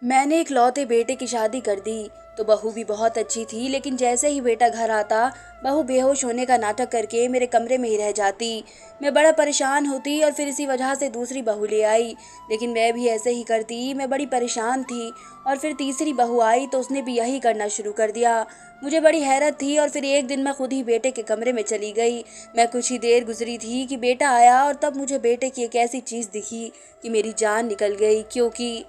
मैंने इकलौते बेटे की शादी कर दी तो बहू भी बहुत अच्छी थी, लेकिन जैसे ही बेटा घर आता बहू बेहोश होने का नाटक करके मेरे कमरे में ही रह जाती। मैं बड़ा परेशान होती और फिर इसी वजह से दूसरी बहू ले आई, लेकिन मैं भी ऐसे ही करती। मैं बड़ी परेशान थी और फिर तीसरी बहू आई तो उसने भी यही करना शुरू कर दिया। मुझे बड़ी हैरत थी और फिर एक दिन मैं खुद ही बेटे के कमरे में चली गई। मैं कुछ ही देर गुजरी थी कि बेटा आया और तब मुझे बेटे की एक ऐसी चीज़ दिखी कि मेरी जान निकल गई। क्योंकि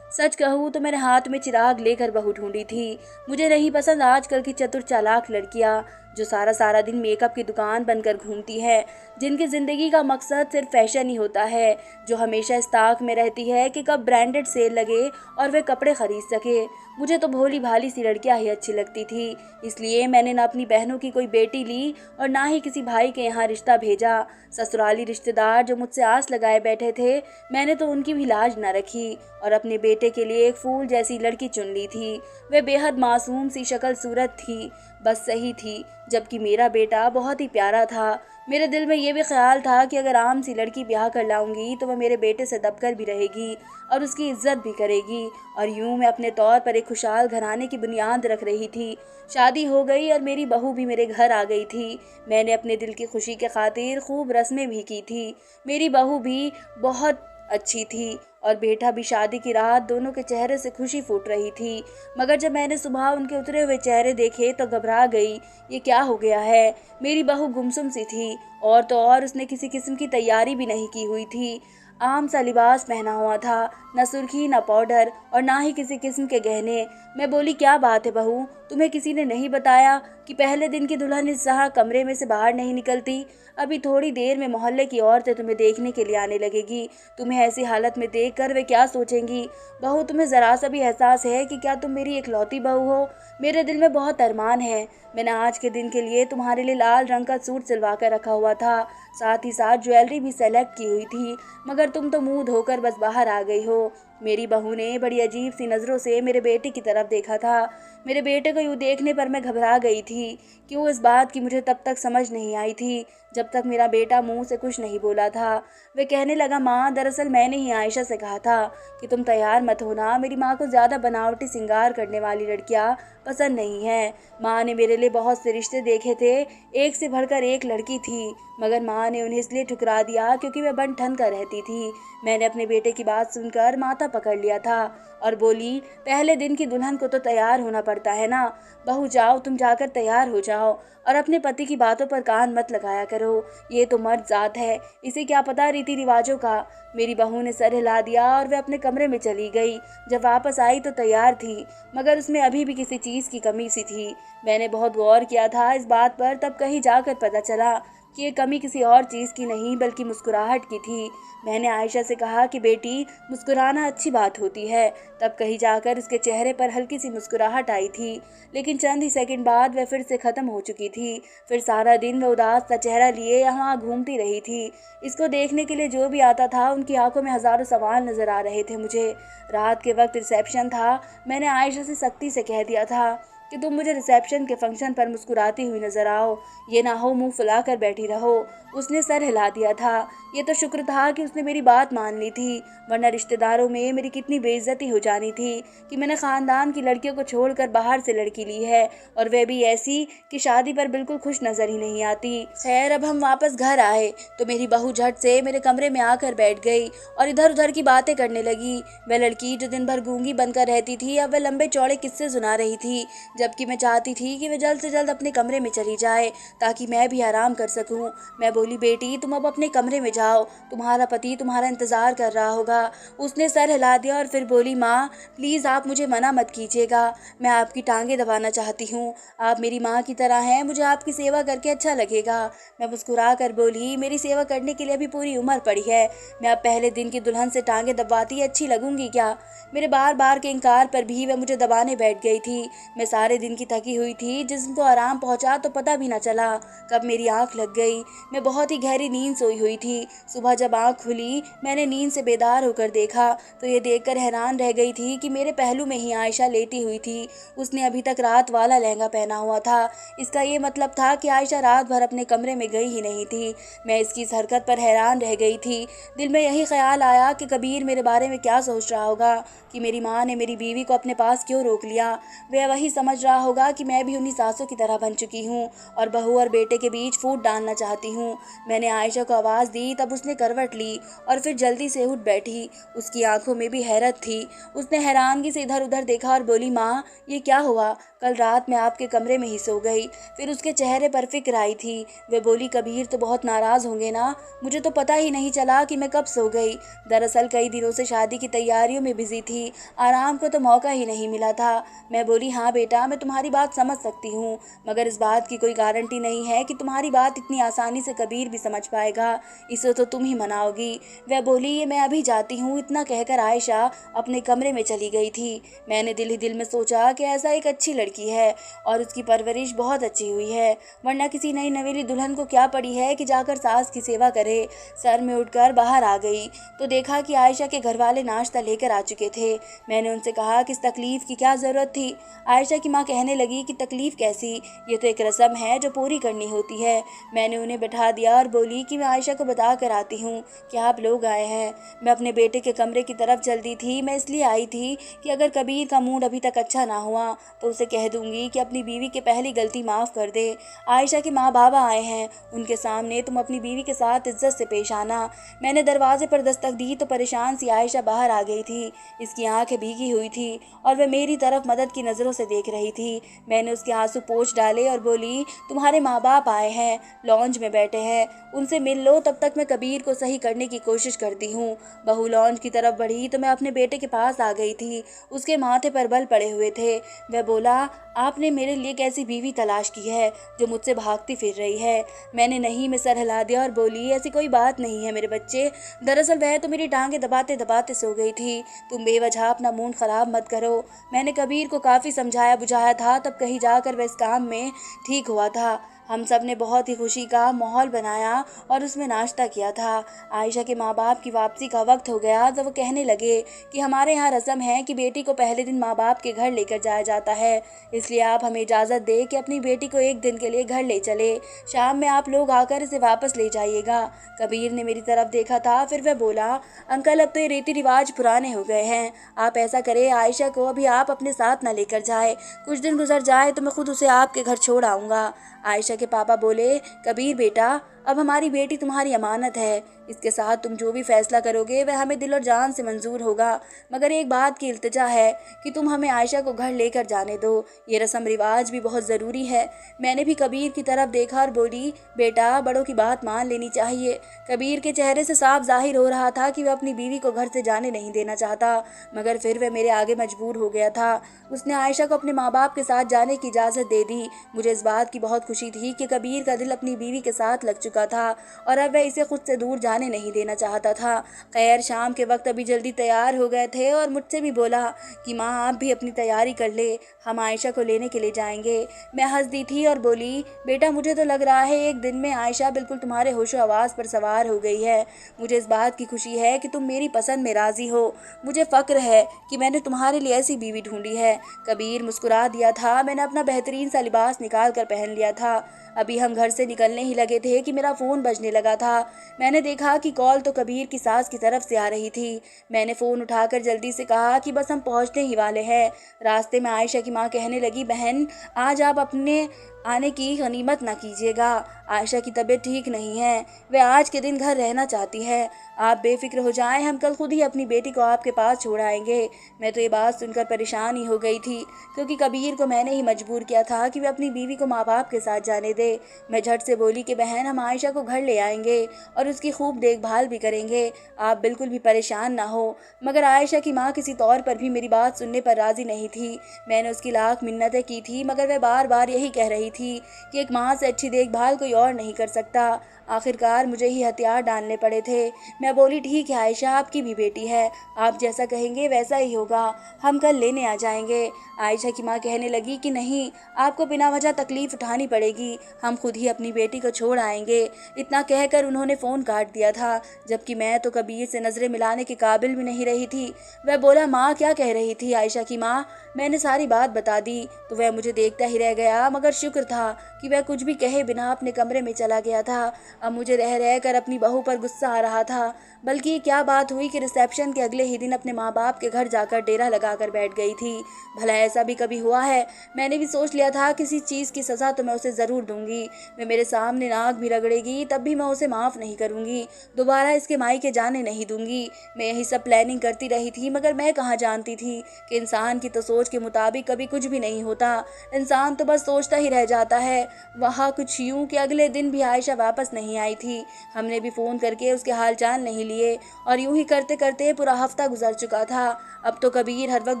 सच कहूँ तो मैंने हाथ में चिराग लेकर बहू ढूंढी थी। मुझे नहीं पसंद आजकल की चतुर चालाक लड़कियाँ जो सारा सारा दिन मेकअप की दुकान बनकर घूमती है, जिनकी ज़िंदगी का मकसद सिर्फ फैशन ही होता है, जो हमेशा इस ताक में रहती है कि कब ब्रांडेड सेल लगे और वे कपड़े खरीद सके। मुझे तो भोली भाली सी लड़कियाँ ही अच्छी लगती थी, इसलिए मैंने ना अपनी बहनों की कोई बेटी ली और ना ही किसी भाई के यहाँ रिश्ता भेजा। ससुराली रिश्तेदार जो मुझसे आस लगाए बैठे थे, मैंने तो उनकी भी लाज न रखी और अपने बेटे के लिए एक फूल जैसी लड़की चुन ली थी। वे बेहद मासूम सी शक्ल सूरत थी, बस सही थी, जबकि मेरा बेटा बहुत ही प्यारा था। मेरे दिल में ये भी ख्याल था कि अगर आम सी लड़की ब्याह कर लाऊंगी तो वह मेरे बेटे से दबकर भी रहेगी और उसकी इज्जत भी करेगी। और यूं मैं अपने तौर पर एक खुशहाल घराने की बुनियाद रख रही थी। शादी हो गई और मेरी बहू भी मेरे घर आ गई थी। मैंने अपने दिल की खुशी के खातिर खूब रस्में भी की थी। मेरी बहू भी बहुत अच्छी थी और बेटा भी। शादी की रात दोनों के चेहरे से खुशी फूट रही थी, मगर जब मैंने सुबह उनके उतरे हुए चेहरे देखे तो घबरा गई। ये क्या हो गया है? मेरी बहू गुमसुम सी थी और तो और उसने किसी किस्म की तैयारी भी नहीं की हुई थी। आम सा लिबास पहना हुआ था, न सुर्खी न पाउडर और ना ही किसी किस्म के गहने। मैं बोली, क्या बात है बहू, तुम्हें किसी ने नहीं बताया कि पहले दिन की दुल्हन इस जहाँ कमरे में से बाहर नहीं निकलती? अभी थोड़ी देर में मोहल्ले की औरतें तुम्हें देखने के लिए आने लगेगी। तुम्हें ऐसी हालत में देखकर वे क्या सोचेंगी? बहू, तुम्हें ज़रा सा भी एहसास है कि क्या तुम मेरी इकलौती बहू हो? मेरे दिल में बहुत अरमान है। मैंने आज के दिन के लिए तुम्हारे लिए लाल रंग का सूट सिलवा कर रखा हुआ था, साथ ही साथ ज्वेलरी भी सेलेक्ट की हुई थी, मगर तुम तो मुंह धोकर बस बाहर आ गई हो। मेरी बहू ने बड़ी अजीब सी नज़रों से मेरे बेटे की तरफ देखा था। मेरे बेटे को यूँ देखने पर मैं घबरा गई थी। क्यों, इस बात की मुझे तब तक समझ नहीं आई थी जब तक मेरा बेटा मुंह से कुछ नहीं बोला था। वे कहने लगा, माँ दरअसल मैंने ही आयशा से कहा था कि तुम तैयार मत होना। मेरी माँ को ज़्यादा बनावटी सिंगार करने वाली लड़कियाँ पसंद नहीं है। माँ ने मेरे लिए बहुत से रिश्ते देखे थे, एक से बढ़कर एक लड़की थी, मगर माँ ने उन्हें इसलिए ठुकरा दिया क्योंकि मैं बन ठन कर रहती थी। मैंने अपने बेटे की बात सुनकर माथा पकड़ लिया था और बोली, पहले दिन की दुल्हन को तो तैयार होना पड़ता है ना। बहू, जाओ, तुम जाकर तैयार हो जाओ और अपने पति की बातों पर कान मत लगाया करो। ये तो मर्द जात है, इसे क्या पता रीति रिवाजों का। मेरी बहू ने सर हिला दिया और वह अपने कमरे में चली गई। जब वापस आई तो तैयार थी, मगर उसमें अभी भी किसी चीज़ की कमी सी थी। मैंने बहुत गौर किया था इस बात पर, तब कहीं जाकर पता चला कि ये कमी किसी और चीज़ की नहीं बल्कि मुस्कुराहट की थी। मैंने आयशा से कहा कि बेटी, मुस्कुराना अच्छी बात होती है। तब कहीं जाकर उसके चेहरे पर हल्की सी मुस्कुराहट आई थी, लेकिन चंद ही सेकंड बाद वह फिर से ख़त्म हो चुकी थी। फिर सारा दिन वह उदास सा चेहरा लिए यहाँ घूमती रही थी। इसको देखने के लिए जो भी आता था उनकी आंखों में हज़ारों सवाल नज़र आ रहे थे मुझे। रात के वक्त रिसेप्शन था। मैंने आयशा से सख्ती से कह दिया था कि तुम मुझे रिसेप्शन के फंक्शन पर मुस्कुराती हुई नजर आओ, ये ना हो मुंह फुला कर बैठी रहो। उसने सर हिला दिया था। ये तो शुक्र था कि उसने मेरी बात मान ली थी, वरना रिश्तेदारों में मेरी कितनी बेइज्जती हो जानी थी कि मैंने ख़ानदान की लड़कियों को छोड़कर बाहर से लड़की ली है, और वह भी ऐसी कि शादी पर बिल्कुल खुश नज़र ही नहीं आती। खैर, अब हम वापस घर आए तो मेरी बहू झट से मेरे कमरे में आकर बैठ गई और इधर उधर की बातें करने लगी। वह लड़की जो दिन भर गूंगी बनकर रहती थी, अब वह लंबे चौड़े किस्से सुना रही थी, जबकि मैं चाहती थी कि वह जल्द से जल्द अपने कमरे में चली जाए ताकि मैं भी आराम कर सकूं। मैं बोली, बेटी, तुम अब अपने कमरे में जाओ, तुम्हारा पति तुम्हारा इंतज़ार कर रहा होगा। उसने सर हिला दिया और फिर बोली, माँ प्लीज़ आप मुझे मना मत कीजिएगा, मैं आपकी टांगें दबाना चाहती हूँ। आप मेरी माँ की तरह हैं, मुझे आपकी सेवा करके अच्छा लगेगा। मैं मुस्कुरा कर बोली, मेरी सेवा करने के लिए अभी पूरी उम्र पड़ी है। मैं अब पहले दिन की दुल्हन से टांगें दबाती अच्छी लगूंगी क्या? मेरे बार बार के इनकार पर भी वह मुझे दबाने बैठ गई थी। मैं सारी सारे दिन की थकी हुई थी, जिस्म को आराम पहुंचा तो पता भी न चला कब मेरी आंख लग गई। मैं बहुत ही गहरी नींद सोई हुई थी। सुबह जब आंख खुली मैंने नींद से बेदार होकर देखा तो ये देखकर हैरान रह गई थी कि मेरे पहलू में ही आयशा लेटी हुई थी। उसने अभी तक रात वाला लहंगा पहना हुआ था। इसका ये मतलब था कि आयशा रात भर अपने कमरे में गई ही नहीं थी। मैं इसकी इस हरकत पर हैरान रह गई थी। दिल में यही ख्याल आया कि कबीर मेरे बारे में क्या सोच रहा होगा कि मेरी माँ ने मेरी बीवी को अपने पास क्यों रोक लिया। वह वही समझ रहा होगा कि मैं भी उन्हीं सासों की तरह बन चुकी हूँ और बहू और बेटे के बीच फूट डालना चाहती हूँ। मैंने आयशा को आवाज़ दी, तब उसने करवट ली और फिर जल्दी से उठ बैठी। उसकी आंखों में भी हैरत थी। उसने हैरानगी से इधर उधर देखा और बोली, माँ ये क्या हुआ? कल रात मैं आपके कमरे में ही सो गई। फिर उसके चेहरे पर फिक्र आई थी। वह बोली, कबीर तो बहुत नाराज़ होंगे ना, मुझे तो पता ही नहीं चला कि मैं कब सो गई। दरअसल कई दिनों से शादी की तैयारियों में बिजी थी, आराम को तो मौका ही नहीं मिला था। मैं बोली, हाँ बेटा मैं तुम्हारी बात समझ सकती हूँ, मगर इस बात की कोई गारंटी नहीं है कि तुम्हारी बात इतनी आसानी से कबीर भी समझ पाएगा। इसे तो तुम ही मनाओगी। वह बोली, ये मैं अभी जाती हूँ। इतना कहकर आयशा अपने कमरे में चली गई थी। मैंने दिल ही दिल में सोचा कि ऐसा एक अच्छी लड़की है और उसकी परवरिश बहुत अच्छी हुई है, वरना किसी नई नवेली दुल्हन को क्या पड़ी है कि जाकर सास की सेवा करे। सर में उठकर बाहर आ गई तो देखा कि आयशा के घर वाले नाश्ता लेकर आ चुके थे। मैंने उनसे कहा कि इस तकलीफ की क्या ज़रूरत थी। आयशा की माँ कहने लगी कि तकलीफ कैसी, ये तो एक रस्म है जो पूरी करनी होती है। मैंने उन्हें बैठा दिया और बोली कि मैं आयशा को बता कर आती हूँ कि आप लोग आए हैं। मैं अपने बेटे के कमरे की तरफ चलती थी। मैं इसलिए आई थी कि अगर कबीर का मूड अभी तक अच्छा ना हुआ तो उसे कह दूंगी कि अपनी बीवी की पहली गलती माफ़ कर दे। आयशा के माँ बाबा आए हैं, उनके सामने तुम अपनी बीवी के साथ इज्जत से पेश आना। मैंने दरवाजे पर दस्तक दी तो परेशान सी आयशा बाहर आ गई थी। इसकी आंखें भीगी हुई थी और वह मेरी तरफ मदद की नज़रों से देख रही थी। मैंने उसके आंसू पोंछ डाले और बोली, तुम्हारे माँ बाप आए हैं, लॉन्ज में बैठे हैं, उनसे मिल लो, तब तक मैं कबीर को सही करने की कोशिश करती हूँ। बहू लॉन्ज की तरफ बढ़ी तो मैं अपने बेटे के पास आ गई थी। उसके माथे पर बल पड़े हुए थे। वह बोला, आपने मेरे लिए कैसी बीवी तलाश की है जो मुझसे भागती फिर रही है? मैंने नहीं में सर हिला दिया और बोली, ऐसी कोई बात नहीं है मेरे बच्चे, दरअसल वह तो मेरी टांगें दबाते दबाते सो गई थी। तुम बेवजह अपना मूड खराब मत करो। मैंने कबीर को काफ़ी समझाया बुझाया था, तब कहीं जाकर वह इस काम में ठीक हुआ था। हम सब ने बहुत ही खुशी का माहौल बनाया और उसमें नाश्ता किया था। आयशा के माँ बाप की वापसी का वक्त हो गया तो वो कहने लगे कि हमारे यहाँ रस्म है कि बेटी को पहले दिन माँ बाप के घर लेकर जाया जाता है, इसलिए आप हमें इजाज़त दें कि अपनी बेटी को एक दिन के लिए घर ले चले। शाम में आप लोग आकर इसे वापस ले जाइएगा। कबीर ने मेरी तरफ देखा था, फिर वह बोला, अंकल अब तो ये रीति रिवाज पुराने हो गए हैं। आप ऐसा करें, आयशा को अभी आप अपने साथ न लेकर जाए, कुछ दिन गुजर जाए तो मैं खुद उसे आपके घर छोड़ आऊँगा। आयशा के पापा बोले, कबीर बेटा अब हमारी बेटी तुम्हारी अमानत है, इसके साथ तुम जो भी फैसला करोगे वह हमें दिल और जान से मंजूर होगा, मगर एक बात की इल्तिजा है कि तुम हमें आयशा को घर लेकर जाने दो, ये रस्म रिवाज भी बहुत ज़रूरी है। मैंने भी कबीर की तरफ देखा और बोली, बेटा बड़ों की बात मान लेनी चाहिए। कबीर के चेहरे से साफ जाहिर हो रहा था कि वह अपनी बीवी को घर से जाने नहीं देना चाहता, मगर फिर वह मेरे आगे मजबूर हो गया था। उसने आयशा को अपने माँ बाप के साथ जाने की इजाज़त दे दी। मुझे इस बात की बहुत खुशी थी कि कबीर का दिल अपनी बीवी के साथ लग चुका था और अब वह इसे खुद से दूर जाने नहीं देना चाहता था। खैर शाम के वक्त अभी जल्दी तैयार हो गए थे और मुझसे भी बोला कि माँ आप भी अपनी तैयारी कर ले, हम आयशा को लेने के लिए जाएंगे। मैं हंस दी थी और बोली, बेटा मुझे तो लग रहा है एक दिन में आयशा बिल्कुल तुम्हारे होशो हवास पर सवार हो गई है। मुझे इस बात की खुशी है कि तुम मेरी पसंद में राजी हो। मुझे फ़क्र है कि मैंने तुम्हारे लिए ऐसी बीवी ढूंढी है। कबीर मुस्कुरा दिया था। मैंने अपना बेहतरीन सा लिबास निकाल कर पहन लिया था। अभी हम घर से निकलने ही लगे थे कि मेरा फ़ोन बजने लगा था। मैंने देखा कि कॉल तो कबीर की सास की तरफ से आ रही थी। मैंने फ़ोन उठाकर जल्दी से कहा कि बस हम पहुंचने ही वाले हैं। रास्ते में आयशा की माँ कहने लगी, बहन आज आप अपने आने की गनीमत ना कीजिएगा, आयशा की तबीयत ठीक नहीं है, वह आज के दिन घर रहना चाहती है। आप बेफिक्र हो जाएं, हम कल खुद ही अपनी बेटी को आपके पास छोड़ आएंगे। मैं तो ये बात सुनकर परेशान ही हो गई थी, क्योंकि कबीर को मैंने ही मजबूर किया था कि वह अपनी बीवी को माँ बाप के साथ जाने दे। मैं झट से बोली कि बहन हम आयशा को घर ले आएंगे और उसकी खूब देखभाल भी करेंगे, आप बिल्कुल भी परेशान ना हो। मगर आयशा की माँ किसी तौर पर भी मेरी बात सुनने पर राजी नहीं थी। मैंने उसकी लाख मिन्नतें की थी, मगर वह बार बार यही कह रही थी कि एक माँ से अच्छी देखभाल कोई और नहीं कर सकता। आखिरकार मुझे ही हथियार डालने पड़े थे। मैं बोली, ठीक है आयशा, आपकी भी बेटी है, आप जैसा कहेंगे वैसा ही होगा, हम कल लेने आ जाएंगे। आयशा की माँ कहने लगी कि नहीं, आपको बिना वजह तकलीफ उठानी पड़ेगी, हम खुद ही अपनी बेटी को छोड़ आएंगे। इतना कहकर उन्होंने फ़ोन काट दिया था, जबकि मैं तो कबीर से नज़रें मिलाने के काबिल भी नहीं रही थी। वह बोला, माँ क्या कह रही थी आयशा की माँ? मैंने सारी बात बता दी तो वह मुझे देखता ही रह गया, मगर शुक्र था कि वह कुछ भी कहे बिना अपने कमरे में चला गया था। अब मुझे रह रह कर अपनी बहू पर गुस्सा आ रहा था। बल्कि क्या बात हुई कि रिसेप्शन के अगले ही दिन अपने माँ बाप के घर जाकर डेरा लगाकर बैठ गई थी। भला ऐसा भी कभी हुआ है? मैंने भी सोच लिया था किसी चीज़ की सज़ा तो मैं उसे ज़रूर दूंगी। मैं मेरे सामने नाक भी रगड़ेगी तब भी मैं उसे माफ़ नहीं करूंगी, दोबारा इसके मायके जाने नहीं दूंगी। मैं यही सब प्लानिंग करती रही थी, मगर मैं कहाँ जानती थी कि इंसान की तो सोच के मुताबिक कभी कुछ भी नहीं होता। इंसान तो बस सोचता ही रह जाता है। वहाँ कुछ यूं कि अगले दिन भी आयशा वापस नहीं आई थी। हमने भी फ़ोन करके उसके हाल चाल नहीं लिए और यूं ही करते करते पूरा हफ्ता गुजर चुका था। अब तो कबीर हर वक्त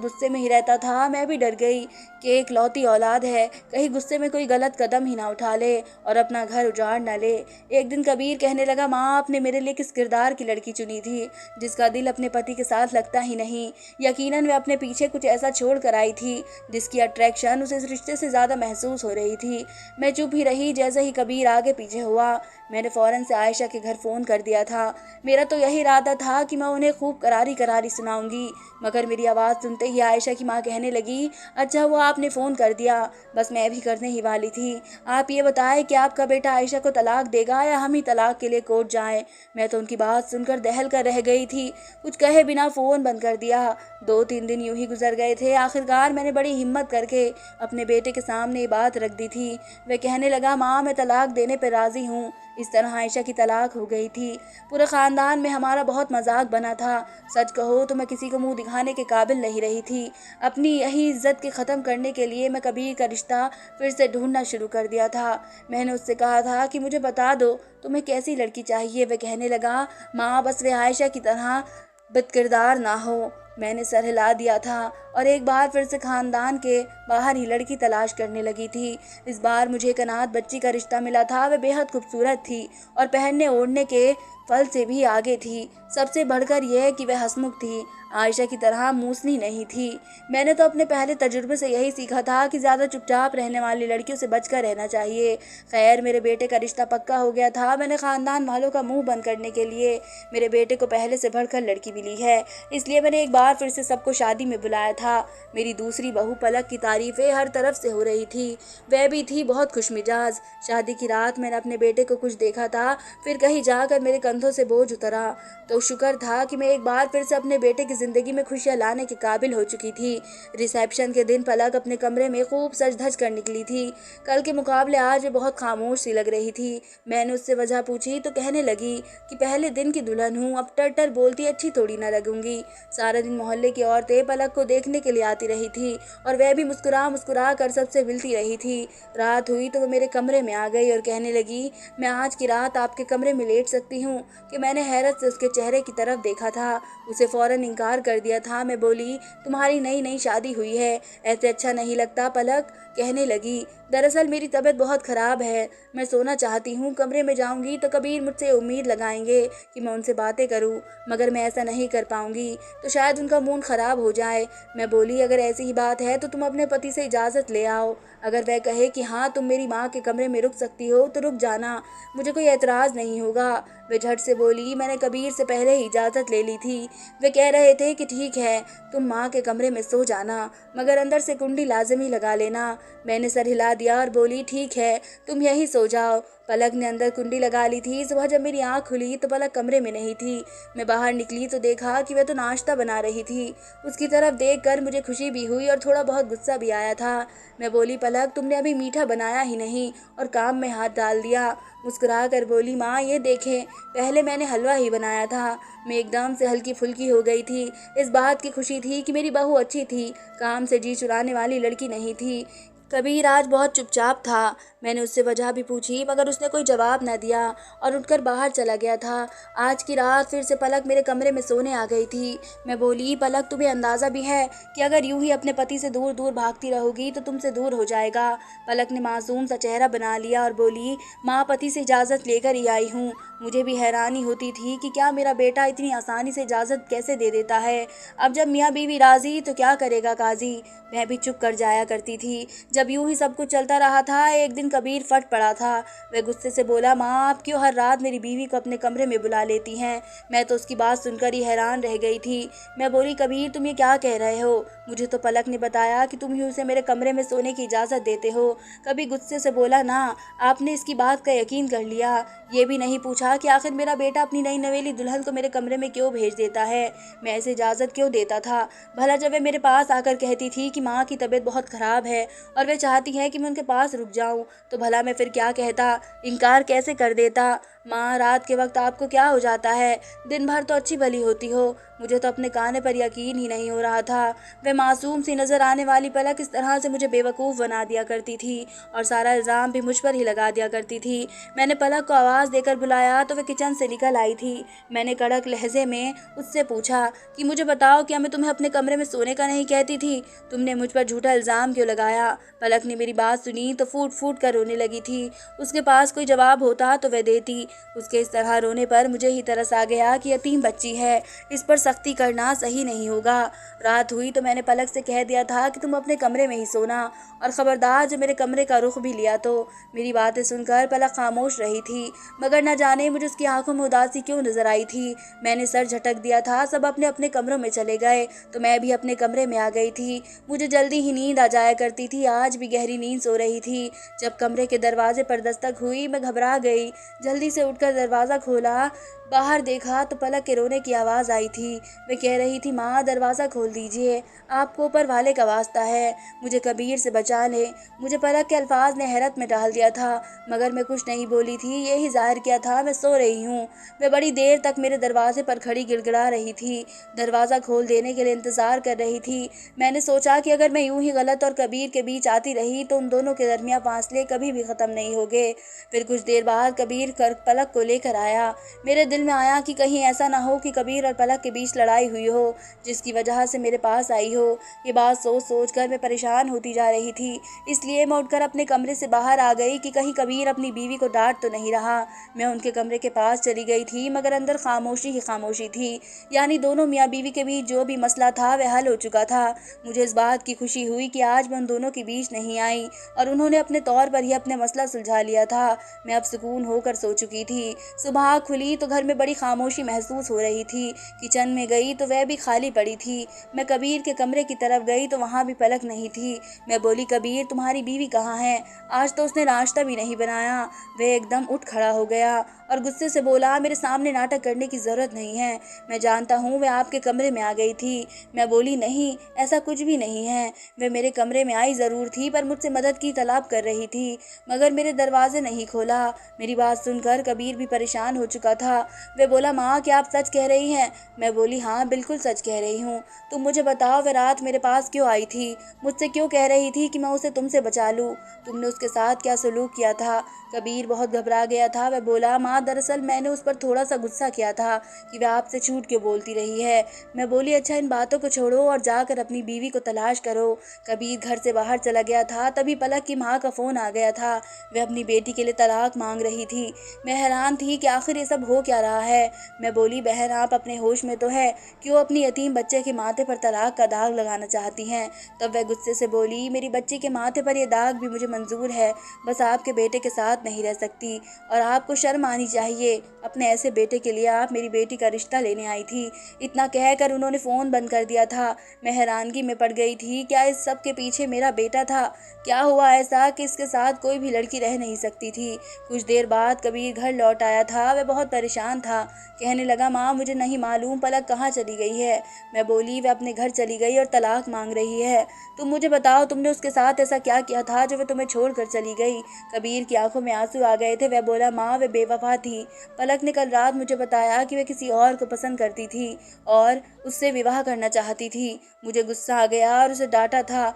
गुस्से में ही रहता था। मैं भी डर गई कि एक लौती औलाद है, कहीं गुस्से में कोई गलत कदम ही ना उठा ले और अपना घर उजाड़ ना ले। एक दिन कबीर कहने लगा, माँ आपने मेरे लिए किस किरदार की लड़की चुनी थी जिसका दिल अपने पति के साथ लगता ही नहीं। यकीनन वे अपने पीछे कुछ ऐसा छोड़ कर आई थी जिसकी अट्रैक्शन उसे इस रिश्ते से ज़्यादा महसूस हो रही थी। मैं चुप ही रही। जैसे ही कबीर आगे पीछे हुआ, मैंने फ़ौरन से आयशा के घर फ़ोन कर दिया था। मेरा तो यही इरादा था कि मैं उन्हें खूब करारी करारी सुनाऊंगी, मगर मेरी आवाज़ सुनते ही आयशा की माँ कहने लगी, अच्छा हुआ आपने फ़ोन कर दिया, बस मैं भी करने ही वाली थी। आप ये बताएं कि आपका बेटा आयशा को तलाक देगा या हम ही तलाक के लिए कोर्ट जाएं? मैं तो उनकी बात सुनकर दहल कर रह गई थी। कुछ कहे बिना फ़ोन बंद कर दिया। 2-3 दिन यूं ही गुजर गए थे। आखिरकार मैंने बड़ी हिम्मत करके अपने बेटे के सामने ये बात रख दी थी। वह कहने लगा, माँ मैं तलाक देने पर राज़ी हूँ। इस तरह आयशा की तलाक हो गई थी। पूरे ख़ानदान में हमारा बहुत मजाक बना था। सच कहो तो मैं किसी को मुंह दिखाने के काबिल नहीं रही थी। अपनी यही इज्जत के ख़त्म करने के लिए मैं कबीर का रिश्ता फिर से ढूंढना शुरू कर दिया था। मैंने उससे कहा था कि मुझे बता दो तुम्हें कैसी लड़की चाहिए। वह कहने लगा, माँ बस वे आयशा की तरह बदकिरदार ना हो। मैंने सर हिला दिया था और एक बार फिर से खानदान के बाहर ही लड़की तलाश करने लगी थी। इस बार मुझे एक अनाथ बच्ची का रिश्ता मिला था। वह बेहद खूबसूरत थी और पहनने ओढ़ने के फल से भी आगे थी। सबसे बढ़कर यह कि वह हंसमुख थी, आयशा की तरह मूसनी नहीं थी। मैंने तो अपने पहले तजुर्बे से यही सीखा था कि ज़्यादा चुपचाप रहने वाली लड़कियों से बचकर रहना चाहिए। खैर मेरे बेटे का रिश्ता पक्का हो गया था। मैंने ख़ानदान वालों का मुंह बंद करने के लिए मेरे बेटे को पहले से बढ़कर लड़की मिली है, इसलिए मैंने एक बार फिर से सबको शादी में बुलाया था। मेरी दूसरी बहू पलक की तारीफ़ें हर तरफ से हो रही थी। वह भी थी बहुत खुशमिजाज। शादी की रात मैंने अपने बेटे को कुछ देखा था, फिर कहीं जाकर मेरे कंधों से बोझ उतरा तो शुक्र था कि मैं एक बार फिर से अपने बेटे की ज़िंदगी में खुशियाँ लाने के काबिल हो चुकी थी। रिसेप्शन के दिन पलक अपने कमरे में खूब सज धज कर निकली थी। कल के मुकाबले आज वो बहुत खामोश सी लग रही थी। मैंने उससे वजह पूछी तो कहने लगी कि पहले दिन की दुल्हन हूँ, अब टर बोलती अच्छी थोड़ी ना लगूंगी। सारा दिन मोहल्ले की औरतें पलक को देखने के लिए आती रही थी और वह भी मुस्कुरा मुस्कुरा कर सबसे मिलती रही थी। रात हुई तो वो मेरे कमरे में आ गई और कहने लगी, मैं आज की रात आपके कमरे में लेट सकती हूँ? कि मैंने हैरत से उसके चेहरे की तरफ देखा था। उसे फौरन इनकार कर दिया था। मैं बोली, तुम्हारी नई नई शादी हुई है, ऐसे अच्छा नहीं लगता। पलक कहने लगी, दरअसल मेरी तबीयत बहुत ख़राब है, मैं सोना चाहती हूँ। कमरे में जाऊँगी तो कबीर मुझसे उम्मीद लगाएंगे कि मैं उनसे बातें करूँ, मगर मैं ऐसा नहीं कर पाऊँगी तो शायद उनका मूड ख़राब हो जाए। मैं बोली, अगर ऐसी ही बात है तो तुम अपने पति से इजाज़त ले आओ। अगर वह कहे कि हाँ तुम मेरी माँ के कमरे में रुक सकती हो तो रुक जाना, मुझे कोई एतराज़ नहीं होगा। वे झट से बोली, मैंने कबीर से पहले ही इजाज़त ले ली थी। वे कह रहे थे कि ठीक है तुम माँ के कमरे में सो जाना, मगर अंदर से कुंडी लाजमी लगा लेना। मैंने सर हिला दिया और बोली, ठीक है तुम यहीं सो जाओ। पलक ने अंदर कुंडी लगा ली थी। सुबह जब मेरी आँख खुली तो पलक कमरे में नहीं थी। मैं बाहर निकली तो देखा कि वह तो नाश्ता बना रही थी। उसकी तरफ देखकर मुझे खुशी भी हुई और थोड़ा बहुत गुस्सा भी आया था। मैं बोली, पलक तुमने अभी मीठा बनाया ही नहीं और काम में हाथ डाल दिया। मुस्कुरा कर बोली, माँ ये देखें, पहले मैंने हलवा ही बनाया था। मैं एकदम से हल्की फुल्की हो गई थी। इस बात की खुशी थी कि मेरी बहू अच्छी थी, काम से जी चुराने वाली लड़की नहीं थी। कबीर आज बहुत चुपचाप था। मैंने उससे वजह भी पूछी मगर उसने कोई जवाब न दिया और उठकर बाहर चला गया था। आज की रात फिर से पलक मेरे कमरे में सोने आ गई थी। मैं बोली, पलक तुम्हें अंदाज़ा भी है कि अगर यूं ही अपने पति से दूर दूर भागती रहोगी तो तुमसे दूर हो जाएगा। पलक ने मासूम सा चेहरा बना लिया और बोली, माँ पति से इजाज़त लेकर ही आई हूँ। मुझे भी हैरानी होती थी कि क्या मेरा बेटा इतनी आसानी से इजाज़त कैसे दे देता है। अब जब मियाँ बीवी राज़ी तो क्या करेगा काजी। मैं भी चुप कर जाया करती थी। जब यूं ही सब कुछ चलता रहा था, एक दिन कबीर फट पड़ा था। वह गुस्से से बोला, माँ आप क्यों हर रात मेरी बीवी को अपने कमरे में बुला लेती हैं। मैं तो उसकी बात सुनकर ही हैरान रह गई थी। मैं बोली, कबीर तुम ये क्या कह रहे हो। मुझे तो पलक ने बताया कि तुम ही उसे मेरे कमरे में सोने की इजाज़त देते हो। कभी गुस्से से बोला, ना आपने इसकी बात का यकीन कर लिया। ये भी नहीं पूछा कि आखिर मेरा बेटा अपनी नई नवेली दुल्हन को मेरे कमरे में क्यों भेज देता है। मैं ऐसे इजाज़त क्यों देता था। भला जब वे मेरे पास आकर कहती थी कि माँ की तबीयत बहुत ख़राब है और वे चाहती हैं कि मैं उनके पास रुक जाऊं, तो भला मैं फिर क्या कहता, इनकार कैसे कर देता। माँ रात के वक्त आपको क्या हो जाता है, दिन भर तो अच्छी भली होती हो। मुझे तो अपने काने पर यकीन ही नहीं हो रहा था। वह मासूम सी नज़र आने वाली पलक इस तरह से मुझे बेवकूफ़ बना दिया करती थी और सारा इल्ज़ाम भी मुझ पर ही लगा दिया करती थी। मैंने पलक को आवाज़ देकर बुलाया तो वह किचन से निकल आई थी। मैंने कड़क लहजे में उससे पूछा कि मुझे बताओ, क्या मैं तुम्हें अपने कमरे में सोने का नहीं कहती थी। तुमने मुझ पर झूठा इल्ज़ाम क्यों लगाया। पलक ने मेरी बात सुनी तो फूट फूट कर रोने लगी थी। उसके पास कोई जवाब होता तो वह देती। उसके इस तरह रोने पर मुझे ही तरस आ गया कि यतीम बच्ची है, इस पर सख्ती करना सही नहीं होगा। रात हुई तो मैंने पलक से कह दिया था कि तुम अपने कमरे में ही सोना और ख़बरदार जो मेरे कमरे का रुख भी लिया तो। मेरी बातें सुनकर पलक खामोश रही थी, मगर न जाने मुझे उसकी आंखों में उदासी क्यों नजर आई थी। मैंने सर झटक दिया था। सब अपने अपने कमरों में चले गए तो मैं भी अपने कमरे में आ गई थी। मुझे जल्दी ही नींद आ जाया करती थी। आज भी गहरी नींद सो रही थी। जब कमरे के दरवाजे पर दस्तक हुई, मैं घबरा गई। जल्दी से उठकर दरवाज़ा खोला। बाहर देखा तो पलक के रोने की आवाज़ आई थी। वे कह रही थी, माँ दरवाज़ा खोल दीजिए, आपको ऊपर वाले का वास्ता है, मुझे कबीर से बचा ले। मुझे पलक के अल्फाज ने हैरत में डाल दिया था, मगर मैं कुछ नहीं बोली थी। यही जाहिर किया था मैं सो रही हूँ। वे बड़ी देर तक मेरे दरवाजे पर खड़ी गिड़गिड़ा रही थी, दरवाज़ा खोल देने के लिए इंतज़ार कर रही थी। मैंने सोचा कि अगर मैं यूं ही गलत और कबीर के बीच आती रही तो उन दोनों के दरमियान फासले कभी भी ख़त्म नहीं होंगे। फिर कुछ देर बाद कबीर पलक को लेकर आया। मेरे दिल में आया कि कहीं ऐसा ना हो कि कबीर और पलक के बीच लड़ाई हुई हो जिसकी वजह से मेरे पास आई हो। ये बात सोच सोच कर मैं परेशान होती जा रही थी। इसलिए मैं उठकर अपने कमरे से बाहर आ गई कि कहीं कबीर अपनी बीवी को डांट तो नहीं रहा। मैं उनके कमरे के पास चली गई थी, मगर अंदर खामोशी ही खामोशी थी। यानी दोनों मियाँ बीवी के बीच जो भी मसला था वह हल हो चुका था। मुझे इस बात की खुशी हुई कि आज मैं उन दोनों के बीच नहीं आई और उन्होंने अपने तौर पर ही अपने मसला सुलझा लिया था। मैं अब सुकून होकर सो चुकी थी। सुबह खुली तो घर में बड़ी खामोशी महसूस हो रही थी। किचन में गई तो वह भी खाली पड़ी थी। मैं कबीर के कमरे की तरफ गई तो वहाँ भी पलक नहीं थी। मैं बोली, कबीर तुम्हारी बीवी कहाँ है। आज तो उसने नाश्ता भी नहीं बनाया। वह एकदम उठ खड़ा हो गया और गुस्से से बोला, मेरे सामने नाटक करने की ज़रूरत नहीं है, मैं जानता हूँ वह आपके कमरे में आ गई थी। मैं बोली, नहीं ऐसा कुछ भी नहीं है। वह मेरे कमरे में आई ज़रूर थी पर मुझसे मदद की तलाब कर रही थी, मगर मेरे दरवाजे नहीं खोला। मेरी बात सुनकर कबीर भी परेशान हो चुका था। वह बोला, माँ क्या आप सच कह रही हैं। मैं बोली, हाँ बिल्कुल सच कह रही हूँ। तुम मुझे बताओ वह रात मेरे पास क्यों आई थी, मुझसे क्यों कह रही थी कि मैं उसे तुमसे बचा लूँ। तुमने उसके साथ क्या सलूक किया था। कबीर बहुत घबरा गया था। वह बोला, माँ दरअसल मैंने उस पर थोड़ा सा गुस्सा किया था कि वह आपसे झूठ क्यों बोलती रही है। मैं बोली, अच्छा इन बातों को छोड़ो और जाकर अपनी बीवी को तलाश करो। कबीर घर से बाहर चला गया था। तभी पलक की माँ का फ़ोन आ गया था। वह अपनी बेटी के लिए तलाक मांग रही थी। मैं हैरान थी कि आखिर ये सब हो क्या रहा है। मैं बोली, बहन आप अपने होश में तो है, क्यों अपनी यतीम बच्चे के माथे पर तलाक का दाग लगाना चाहती हैं। तब वह गुस्से से बोली, मेरी बच्ची के माथे पर यह दाग भी मुझे मंजूर है, बस आपके बेटे के साथ नहीं रह सकती और आपको शर्म आनी चाहिए। अपने ऐसे बेटे के लिए आप मेरी बेटी का रिश्ता लेने आई थी। इतना कहकर उन्होंने फ़ोन बंद कर दिया था। मैं हैरानगी में पड़ गई थी। क्या इस सब के पीछे मेरा बेटा था। क्या हुआ ऐसा कि इसके साथ कोई भी लड़की रह नहीं सकती थी। कुछ देर बाद कबीर घर लौट आया था। वह बहुत परेशान था। कहने लगा, माँ मुझे नहीं मालूम पलक कहाँ चली गई है। मैं बोली, वह अपने घर चली गई और तलाक मांग रही है। तुम मुझे बताओ तुमने उसके साथ ऐसा क्या किया था जो वह तुम्हें छोड़कर चली गई। कबीर की आंखों में आंसू आ गए थे। वह बोला, माँ वह बेवफा थी। पलक ने कल रात मुझे बताया कि वह किसी और को पसंद करती थी और उससे विवाह करना चाहती थी। मुझे गुस्सा आ गया और उसे डांटा था।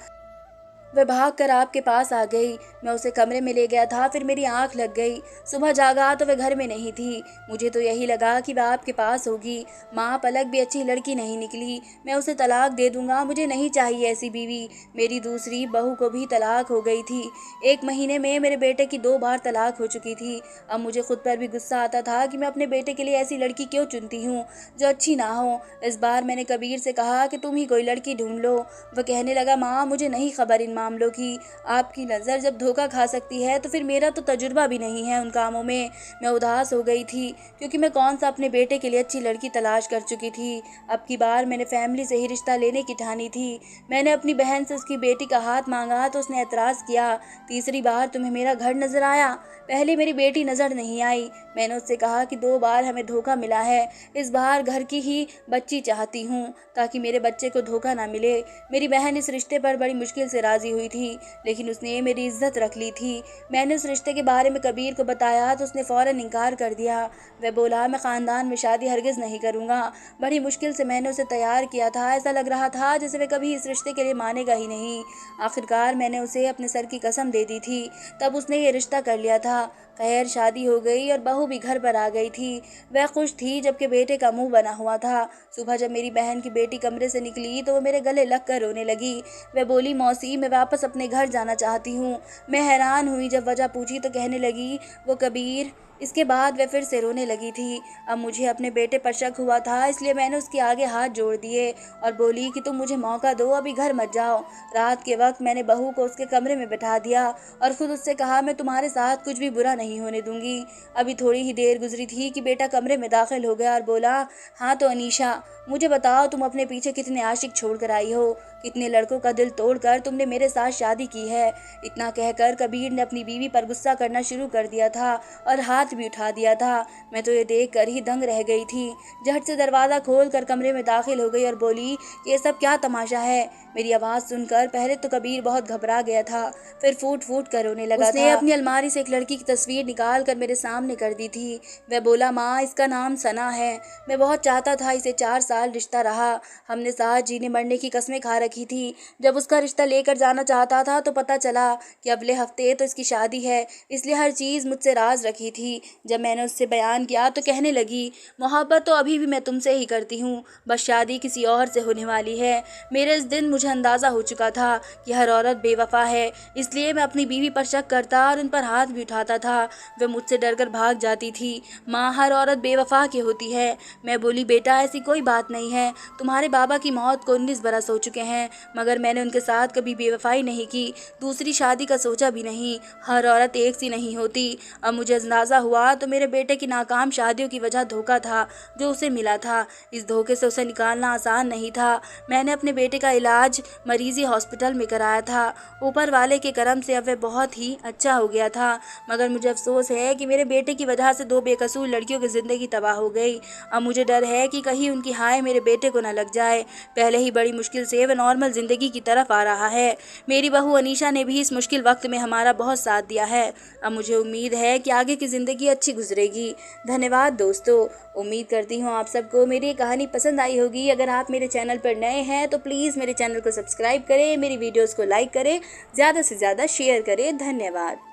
वह भागकर आपके पास आ गई। मैं उसे कमरे में ले गया था, फिर मेरी आंख लग गई। सुबह जागा तो वह घर में नहीं थी। मुझे तो यही लगा कि वह आपके पास होगी। माँ पलक भी अच्छी लड़की नहीं निकली। मैं उसे तलाक दे दूंगा, मुझे नहीं चाहिए ऐसी बीवी। मेरी दूसरी बहू को भी तलाक हो गई थी। 1 महीने में मेरे बेटे की 2 बार तलाक हो चुकी थी। अब मुझे खुद पर भी गुस्सा आता था कि मैं अपने बेटे के लिए ऐसी लड़की क्यों चुनती हूँ जो अच्छी ना हो। इस बार मैंने कबीर से कहा कि तुम ही कोई लड़की ढूंढ लो। वह कहने लगा, माँ मुझे नहीं खबर इन मामलों की। आपकी नज़र जब धोखा खा सकती है तो फिर मेरा तो तजुर्बा भी नहीं है उन कामों में। मैं उदास हो गई थी क्योंकि मैं कौन सा अपने बेटे के लिए अच्छी लड़की तलाश कर चुकी थी। अब की बार मैंने फैमिली से ही रिश्ता लेने की ठानी थी। मैंने अपनी बहन से उसकी बेटी का हाथ मांगा तो उसने एतराज़ किया। तीसरी बार तुम्हें मेरा घर नज़र आया, पहले मेरी बेटी नज़र नहीं आई। मैंने उससे कहा कि 2 बार हमें धोखा मिला है, इस बार घर की ही बच्ची चाहती हूँ ताकि मेरे बच्चे को धोखा ना मिले। मेरी बहन इस रिश्ते पर बड़ी मुश्किल से राज़ी हुई थी, लेकिन उसने मेरी इज्जत रख ली थी। मैंने उस रिश्ते के बारे में कबीर को बताया तो उसने फ़ौरन इनकार कर दिया। वह बोला, मैं ख़ानदान में शादी हरगिज़ नहीं करूँगा। बड़ी मुश्किल से मैंने उसे तैयार किया था, ऐसा लग रहा था जैसे वह कभी इस रिश्ते के लिए मानेगा ही नहीं। आखिरकार मैंने उसे अपने सर की कसम दे दी थी, तब उसने ये रिश्ता कर लिया था। खैर शादी हो गई और बहू भी घर पर आ गई थी। वह खुश थी जबकि बेटे का मुंह बना हुआ था। सुबह जब मेरी बहन की बेटी कमरे से निकली तो वो मेरे गले लग कर रोने लगी। वह बोली, मौसी मैं वापस अपने घर जाना चाहती हूँ। मैं हैरान हुई, जब वजह पूछी तो कहने लगी, वो कबीर। इसके बाद वह फिर से रोने लगी थी। अब मुझे अपने बेटे पर शक हुआ था, इसलिए मैंने उसके आगे हाथ जोड़ दिए और बोली कि तुम मुझे मौका दो, अभी घर मत जाओ। रात के वक्त मैंने बहू को उसके कमरे में बैठा दिया और खुद उससे कहा, मैं तुम्हारे साथ कुछ भी बुरा नहीं होने दूंगी। अभी थोड़ी ही देर गुजरी थी कि बेटा कमरे में दाखिल हो गया और बोला, हाँ तो अनीशा मुझे बताओ, तुम अपने पीछे कितने आशिक छोड़ कर आई हो, कितने लड़कों का दिल तोड़कर तुमने मेरे साथ शादी की है। इतना कहकर कबीर ने अपनी बीवी पर गुस्सा करना शुरू कर दिया था और हाथ भी उठा दिया था। मैं तो ये देख कर ही दंग रह गई थी। झट से दरवाज़ा खोल कर कमरे में दाखिल हो गई और बोली, ये सब क्या तमाशा है। मेरी आवाज़ सुनकर पहले तो कबीर बहुत घबरा गया था, फिर फूट फूट कर रोने लगा। उसने अपनी अलमारी से एक लड़की की तस्वीर निकाल कर मेरे सामने कर दी थी। वह बोला, माँ इसका नाम सना है। मैं बहुत चाहता था इसे, 4 साल रिश्ता रहा, हमने साथ जीने मरने की कस्में खा रखी थी। जब उसका रिश्ता लेकर जाना चाहता था तो पता चला कि अगले हफ्ते तो इसकी शादी है, इसलिए हर चीज़ मुझसे राज रखी थी। जब मैंने उससे बयान किया तो कहने लगी, मोहब्बत तो अभी भी मैं तुमसे ही करती हूँ, बस शादी किसी और से होने वाली है। मेरे इस दिन मुझे अंदाज़ा हो चुका था कि हर औरत बेवफा है, इसलिए मैं अपनी बीवी पर शक करता और उन पर हाथ भी उठाता था। वह मुझसे डरकर भाग जाती थी। माँ, हर औरत बेवफा की होती है। मैं बोली, बेटा ऐसी कोई बात नहीं है, तुम्हारे बाबा की मौत को 19 बरस हो चुके हैं, मगर मैंने उनके साथ कभी बेवफाई नहीं की, दूसरी शादी का सोचा भी नहीं। हर औरत एक सी नहीं होती। अब मुझे अंदाज़ा हुआ तो मेरे बेटे की नाकाम शादियों की वजह धोखा था जो उसे मिला था। इस धोखे से उसे निकालना आसान नहीं था। मैंने अपने बेटे का इलाज मरीज़ी हॉस्पिटल में कराया था। ऊपर वाले के करम से अब वह बहुत ही अच्छा हो गया था, मगर मुझे अफसोस है कि मेरे बेटे की वजह से 2 बेकसूर लड़कियों की ज़िंदगी तबाह हो गई। अब मुझे डर है कि कहीं उनकी हाय मेरे बेटे को न लग जाए। पहले ही बड़ी मुश्किल से वह नॉर्मल ज़िंदगी की तरफ आ रहा है। मेरी बहू अनीशा ने भी इस मुश्किल वक्त में हमारा बहुत साथ दिया है। अब मुझे उम्मीद है कि आगे की ज़िंदगी अच्छी गुजरेगी। धन्यवाद दोस्तों। उम्मीद करती हूँ आप सबको मेरी ये कहानी पसंद आई होगी। अगर आप मेरे चैनल पर नए हैं तो प्लीज़ मेरे चैनल को सब्सक्राइब करें, मेरी वीडियोज़ को लाइक करें, ज़्यादा से ज़्यादा शेयर करें। धन्यवाद।